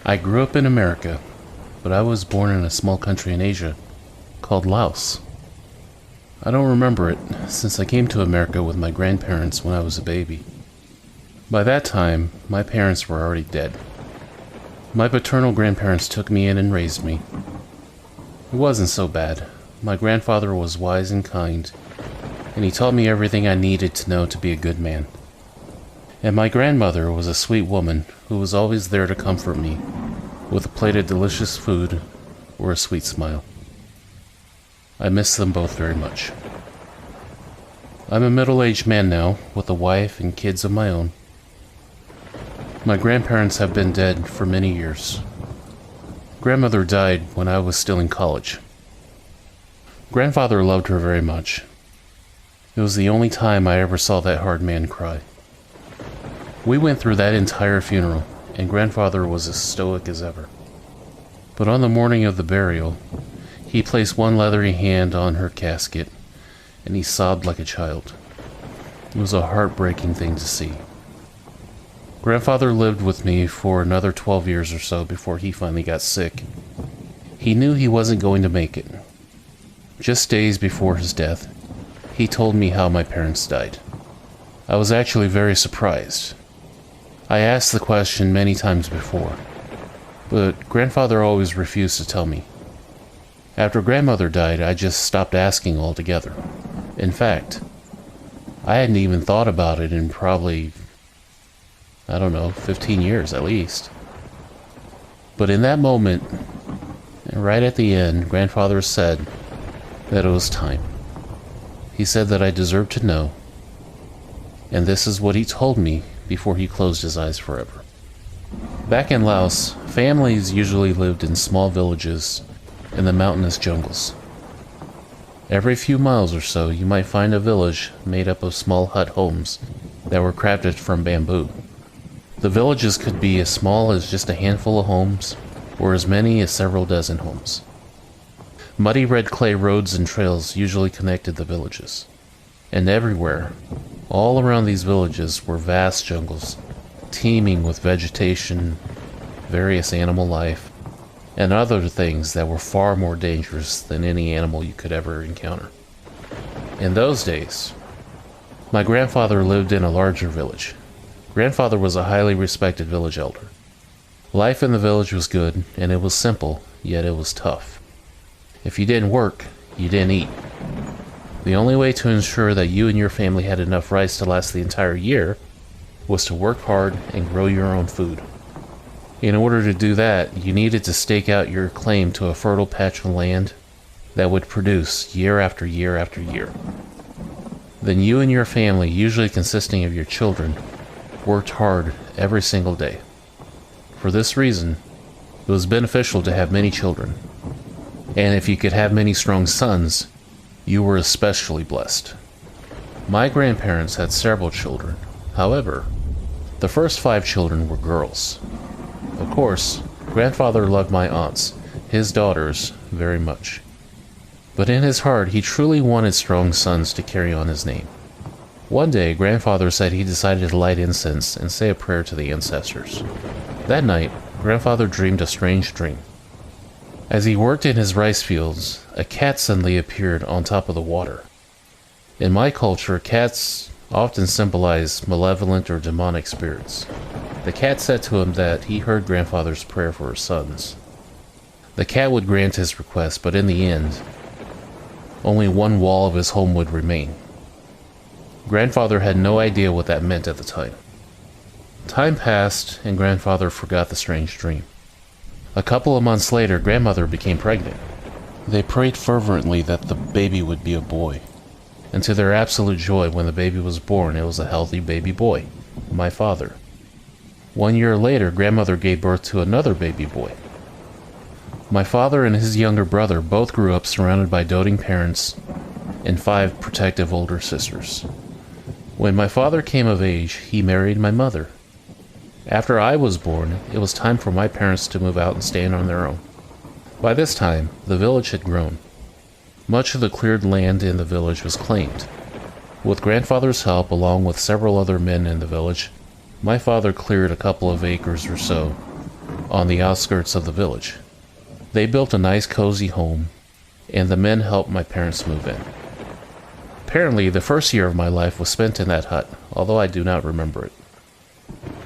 I grew up in America, but I was born in a small country in Asia called Laos. I don't remember it, since I came to America with my grandparents when I was a baby. By that time, my parents were already dead. My paternal grandparents took me in and raised me. It wasn't so bad. My grandfather was wise and kind, and he taught me everything I needed to know to be a good man. And my grandmother was a sweet woman who was always there to comfort me with a plate of delicious food or a sweet smile. I miss them both very much. I'm a middle-aged man now, with a wife and kids of my own. My grandparents have been dead for many years. Grandmother died when I was still in college. Grandfather loved her very much. It was the only time I ever saw that hard man cry. We went through that entire funeral, and Grandfather was as stoic as ever. But on the morning of the burial, he placed one leathery hand on her casket, and he sobbed like a child. It was a heartbreaking thing to see. Grandfather lived with me for another 12 years or so before he finally got sick. He knew he wasn't going to make it. Just days before his death, he told me how my parents died. I was actually very surprised. I asked the question many times before, but Grandfather always refused to tell me. After Grandmother died, I just stopped asking altogether. In fact, I hadn't even thought about it in probably, 15 years at least. But in that moment, right at the end, Grandfather said that it was time. He said that I deserved to know, and this is what he told me before he closed his eyes forever. Back in Laos, families usually lived in small villages in the mountainous jungles. Every few miles or so, you might find a village made up of small hut homes that were crafted from bamboo. The villages could be as small as just a handful of homes, or as many as several dozen homes. Muddy red clay roads and trails usually connected the villages. And everywhere, all around these villages, were vast jungles, teeming with vegetation, various animal life, and other things that were far more dangerous than any animal you could ever encounter. In those days, my grandfather lived in a larger village. Grandfather was a highly respected village elder. Life in the village was good, and it was simple, yet it was tough. If you didn't work, you didn't eat. The only way to ensure that you and your family had enough rice to last the entire year was to work hard and grow your own food. In order to do that, you needed to stake out your claim to a fertile patch of land that would produce year after year after year. Then you and your family, usually consisting of your children, worked hard every single day. For this reason, it was beneficial to have many children. And if you could have many strong sons, you were especially blessed. My grandparents had several children. However, the first 5 children were girls. Of course, Grandfather loved my aunts, his daughters, very much. But in his heart, he truly wanted strong sons to carry on his name. One day, Grandfather said he decided to light incense and say a prayer to the ancestors. That night, Grandfather dreamed a strange dream. As he worked in his rice fields, a cat suddenly appeared on top of the water. In my culture, cats often symbolize malevolent or demonic spirits. The cat said to him that he heard Grandfather's prayer for his sons. The cat would grant his request, but in the end, only one wall of his home would remain. Grandfather had no idea what that meant at the time. Time passed, and Grandfather forgot the strange dream. A couple of months later, Grandmother became pregnant. They prayed fervently that the baby would be a boy. And to their absolute joy, when the baby was born, it was a healthy baby boy, my father. 1 year later, Grandmother gave birth to another baby boy. My father and his younger brother both grew up surrounded by doting parents and 5 protective older sisters. When my father came of age, he married my mother. After I was born, it was time for my parents to move out and stand on their own. By this time, the village had grown. Much of the cleared land in the village was claimed. With Grandfather's help, along with several other men in the village, my father cleared a couple of acres or so on the outskirts of the village. They built a nice cozy home, and the men helped my parents move in. Apparently, the first year of my life was spent in that hut, although I do not remember it.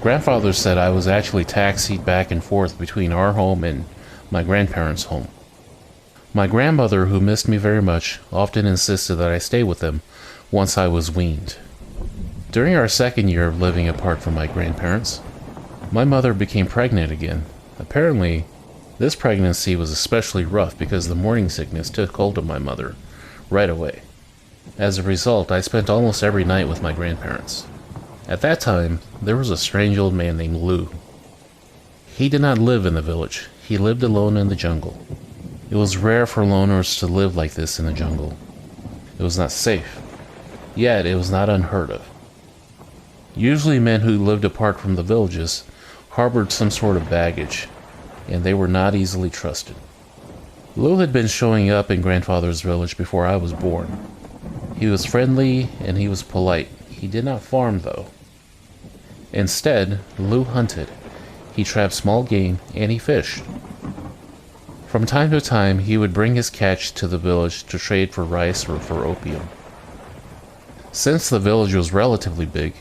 Grandfather said I was actually taxied back and forth between our home and my grandparents' home. My grandmother, who missed me very much, often insisted that I stay with them once I was weaned. During our second year of living apart from my grandparents, my mother became pregnant again. Apparently, this pregnancy was especially rough because the morning sickness took hold of my mother right away. As a result, I spent almost every night with my grandparents. At that time, there was a strange old man named Lou. He did not live in the village. He lived alone in the jungle. It was rare for loners to live like this in the jungle. It was not safe, yet it was not unheard of. Usually men who lived apart from the villages harbored some sort of baggage, and they were not easily trusted. Lou had been showing up in grandfather's village before I was born. He was friendly and he was polite. He did not farm though. Instead, Lou hunted. He trapped small game and he fished. From time to time, he would bring his catch to the village to trade for rice or for opium. Since the village was relatively big,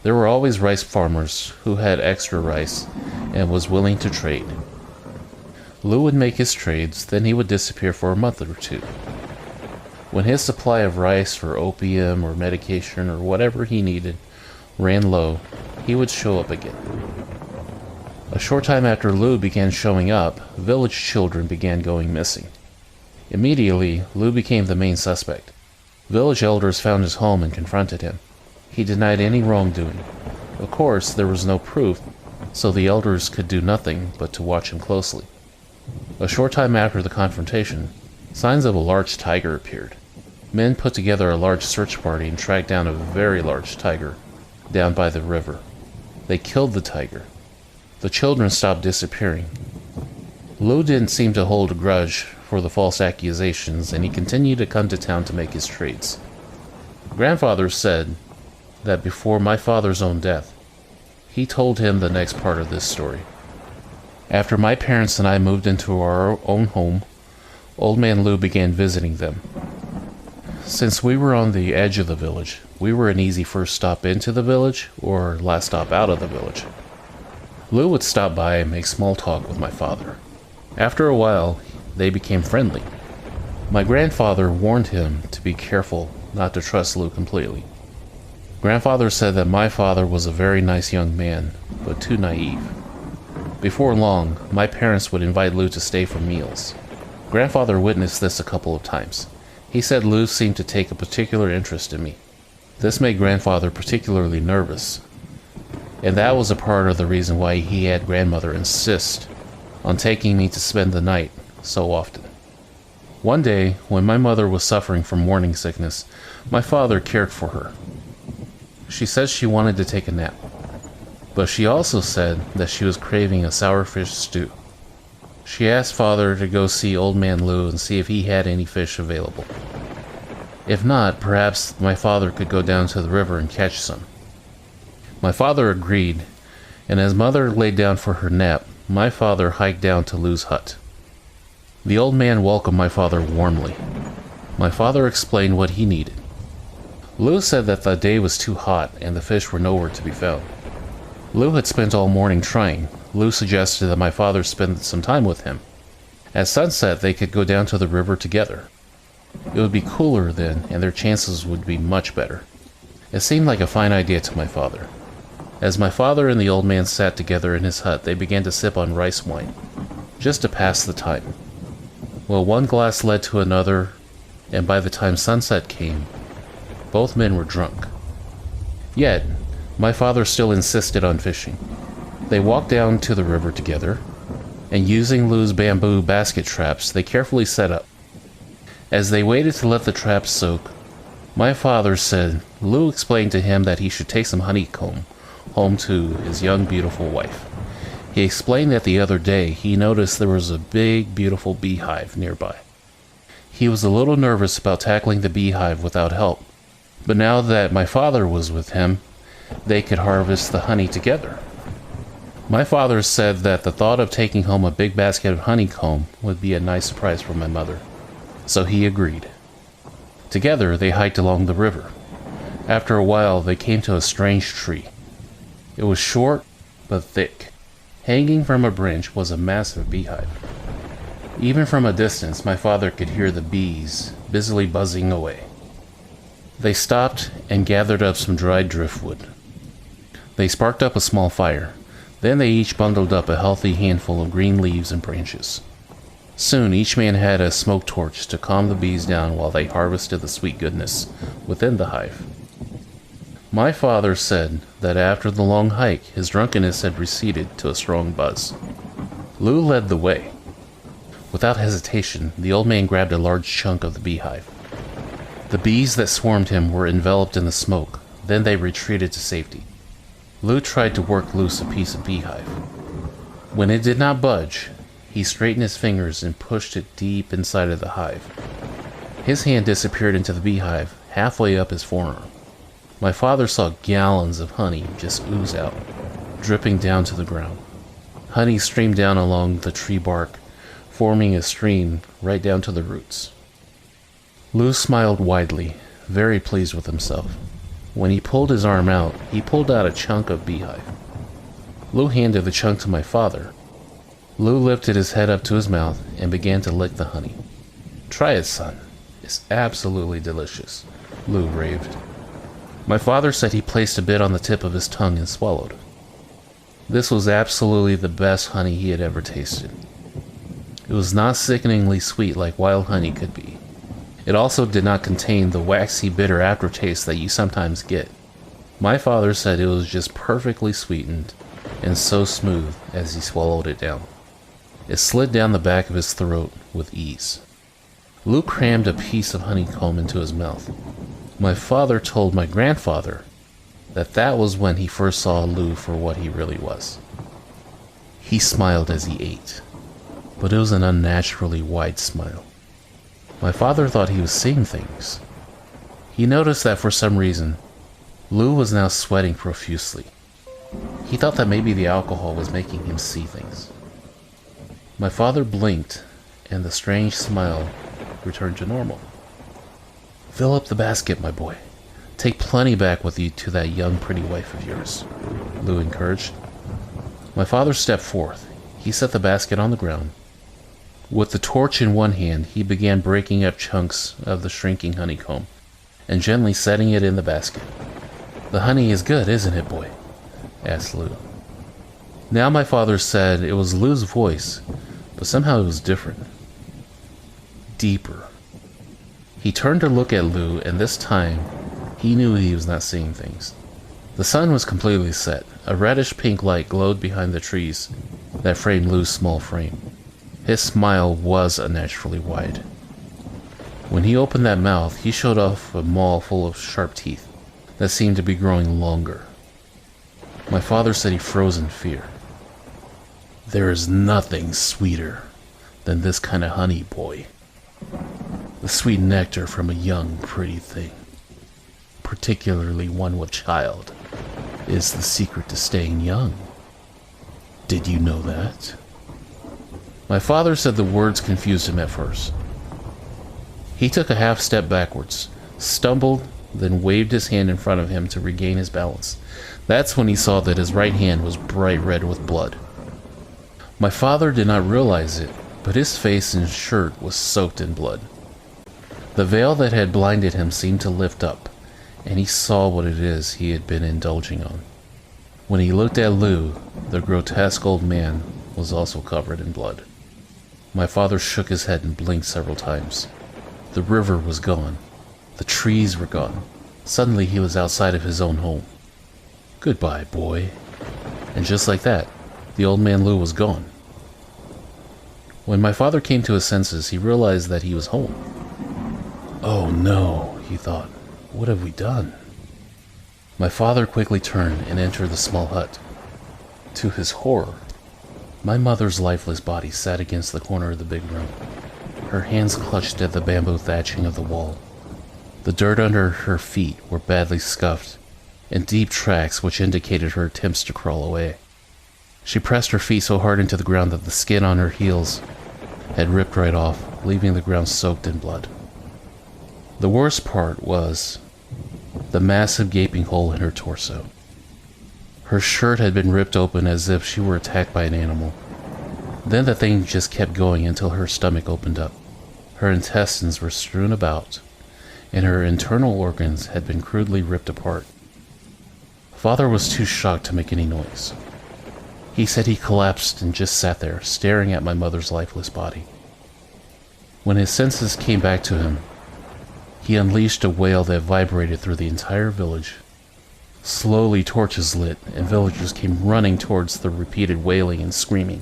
there were always rice farmers who had extra rice and was willing to trade. Lou would make his trades, then he would disappear for a month or two. When his supply of rice or opium or medication or whatever he needed ran low, he would show up again. A short time after Lou began showing up, village children began going missing. Immediately, Lou became the main suspect. Village elders found his home and confronted him. He denied any wrongdoing. Of course, there was no proof, so the elders could do nothing but to watch him closely. A short time after the confrontation, signs of a large tiger appeared. Men put together a large search party and tracked down a very large tiger down by the river. They killed the tiger. The children stopped disappearing. Lou didn't seem to hold a grudge for the false accusations, and he continued to come to town to make his trades. Grandfather said that before my father's own death, he told him the next part of this story. After my parents and I moved into our own home, Old Man Lou began visiting them. Since we were on the edge of the village, we were an easy first stop into the village or last stop out of the village. Lou would stop by and make small talk with my father. After a while, they became friendly. My grandfather warned him to be careful not to trust Lou completely. Grandfather said that my father was a very nice young man, but too naive. Before long, my parents would invite Lou to stay for meals. Grandfather witnessed this a couple of times. He said Lou seemed to take a particular interest in me. This made Grandfather particularly nervous, and that was a part of the reason why he had grandmother insist on taking me to spend the night so often. One day, when my mother was suffering from morning sickness, my father cared for her. She said she wanted to take a nap, but she also said that she was craving a sour fish stew. She asked Father to go see Old Man Lou and see if he had any fish available. If not, perhaps my father could go down to the river and catch some. My father agreed, and as Mother laid down for her nap, my father hiked down to Lou's hut. The old man welcomed my father warmly. My father explained what he needed. Lou said that the day was too hot and the fish were nowhere to be found. Lou had spent all morning trying. Lou suggested that my father spend some time with him. At sunset, they could go down to the river together. It would be cooler then, and their chances would be much better. It seemed like a fine idea to my father. As my father and the old man sat together in his hut, they began to sip on rice wine, just to pass the time. Well, one glass led to another, and by the time sunset came, both men were drunk. Yet, my father still insisted on fishing. They walked down to the river together, and using Lou's bamboo basket traps, they carefully set up. As they waited to let the traps soak, my father said Lou explained to him that he should take some honeycomb home to his young, beautiful wife. He explained that the other day he noticed there was a big, beautiful beehive nearby. He was a little nervous about tackling the beehive without help, but now that my father was with him, they could harvest the honey together. My father said that the thought of taking home a big basket of honeycomb would be a nice surprise for my mother, so he agreed. Together, they hiked along the river. After a while, they came to a strange tree. It was short, but thick. Hanging from a branch was a massive beehive. Even from a distance, my father could hear the bees busily buzzing away. They stopped and gathered up some dried driftwood. They sparked up a small fire. Then they each bundled up a healthy handful of green leaves and branches. Soon each man had a smoke torch to calm the bees down while they harvested the sweet goodness within the hive. My father said that after the long hike, his drunkenness had receded to a strong buzz. Lou led the way. Without hesitation, the old man grabbed a large chunk of the beehive. The bees that swarmed him were enveloped in the smoke. Then they retreated to safety. Lou tried to work loose a piece of beehive. When it did not budge, he straightened his fingers and pushed it deep inside of the hive. His hand disappeared into the beehive, halfway up his forearm. My father saw gallons of honey just ooze out, dripping down to the ground. Honey streamed down along the tree bark, forming a stream right down to the roots. Lou smiled widely, very pleased with himself. When he pulled his arm out, he pulled out a chunk of beehive. Lou handed the chunk to my father. Lou lifted his head up to his mouth and began to lick the honey. "Try it, son. It's absolutely delicious," Lou raved. My father said he placed a bit on the tip of his tongue and swallowed. This was absolutely the best honey he had ever tasted. It was not sickeningly sweet like wild honey could be. It also did not contain the waxy, bitter aftertaste that you sometimes get. My father said it was just perfectly sweetened and so smooth as he swallowed it down. It slid down the back of his throat with ease. Lou crammed a piece of honeycomb into his mouth. My father told my grandfather that that was when he first saw Lou for what he really was. He smiled as he ate, but it was an unnaturally wide smile. My father thought he was seeing things. He noticed that for some reason, Lou was now sweating profusely. He thought that maybe the alcohol was making him see things. My father blinked, and the strange smile returned to normal. "Fill up the basket, my boy. Take plenty back with you to that young, pretty wife of yours," Lou encouraged. My father stepped forth. He set the basket on the ground. With the torch in one hand, he began breaking up chunks of the shrinking honeycomb and gently setting it in the basket. "The honey is good, isn't it, boy?" asked Lou. Now my father said it was Lou's voice, but somehow it was different. Deeper. He turned to look at Lou, and this time, he knew he was not seeing things. The sun was completely set. A reddish-pink light glowed behind the trees that framed Lou's small frame. His smile was unnaturally wide. When he opened that mouth, he showed off a maw full of sharp teeth that seemed to be growing longer. My father said he froze in fear. "There is nothing sweeter than this kind of honey, boy. The sweet nectar from a young, pretty thing, particularly one with child, is the secret to staying young. Did you know that?" My father said the words confused him at first. He took a half step backwards, stumbled, then waved his hand in front of him to regain his balance. That's when he saw that his right hand was bright red with blood. My father did not realize it, but his face and shirt was soaked in blood. The veil that had blinded him seemed to lift up, and he saw what it is he had been indulging on. When he looked at Lou, the grotesque old man was also covered in blood. My father shook his head and blinked several times. The river was gone. The trees were gone. Suddenly he was outside of his own home. "Goodbye, boy." And just like that, the old man Lou was gone. When my father came to his senses, he realized that he was home. "Oh no," he thought. "What have we done?" My father quickly turned and entered the small hut. To his horror, my mother's lifeless body sat against the corner of the big room. Her hands clutched at the bamboo thatching of the wall. The dirt under her feet were badly scuffed, and deep tracks which indicated her attempts to crawl away. She pressed her feet so hard into the ground that the skin on her heels had ripped right off, leaving the ground soaked in blood. The worst part was the massive gaping hole in her torso. Her shirt had been ripped open as if she were attacked by an animal. Then the thing just kept going until her stomach opened up. Her intestines were strewn about, and her internal organs had been crudely ripped apart. Father was too shocked to make any noise. He said he collapsed and just sat there, staring at my mother's lifeless body. When his senses came back to him, he unleashed a wail that vibrated through the entire village. Slowly, torches lit, and villagers came running towards the repeated wailing and screaming.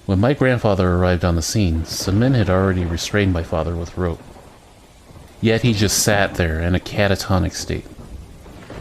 When my grandfather arrived on the scene, some men had already restrained my father with rope. Yet he just sat there in a catatonic state.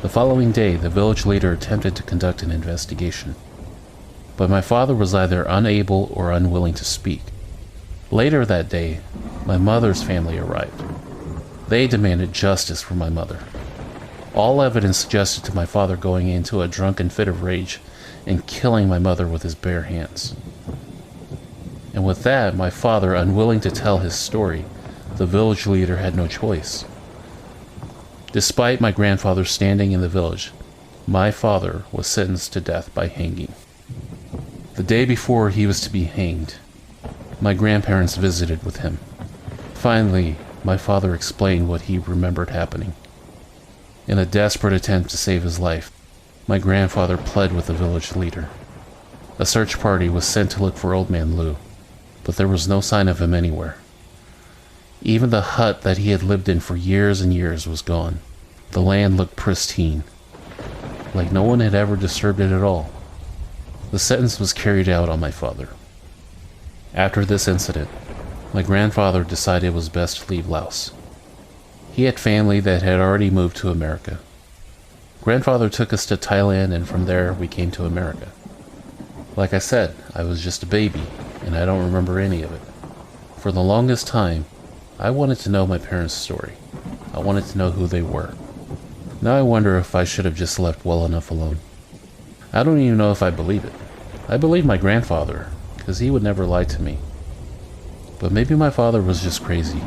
The following day, the village leader attempted to conduct an investigation, but my father was either unable or unwilling to speak. Later that day, my mother's family arrived. They demanded justice for my mother. All evidence suggested to my father going into a drunken fit of rage and killing my mother with his bare hands. And with that, my father unwilling to tell his story, the village leader had no choice. Despite my grandfather standing in the village, my father was sentenced to death by hanging. The day before he was to be hanged, my grandparents visited with him. Finally, my father explained what he remembered happening. In a desperate attempt to save his life, my grandfather pled with the village leader. A search party was sent to look for Old Man Lou, but there was no sign of him anywhere. Even the hut that he had lived in for years and years was gone. The land looked pristine, like no one had ever disturbed it at all. The sentence was carried out on my father. After this incident, my grandfather decided it was best to leave Laos. He had family that had already moved to America. Grandfather took us to Thailand, and from there we came to America. Like I said, I was just a baby, and I don't remember any of it. For the longest time, I wanted to know my parents' story. I wanted to know who they were. Now I wonder if I should have just left well enough alone. I don't even know if I believe it. I believe my grandfather, because he would never lie to me. But maybe my father was just crazy.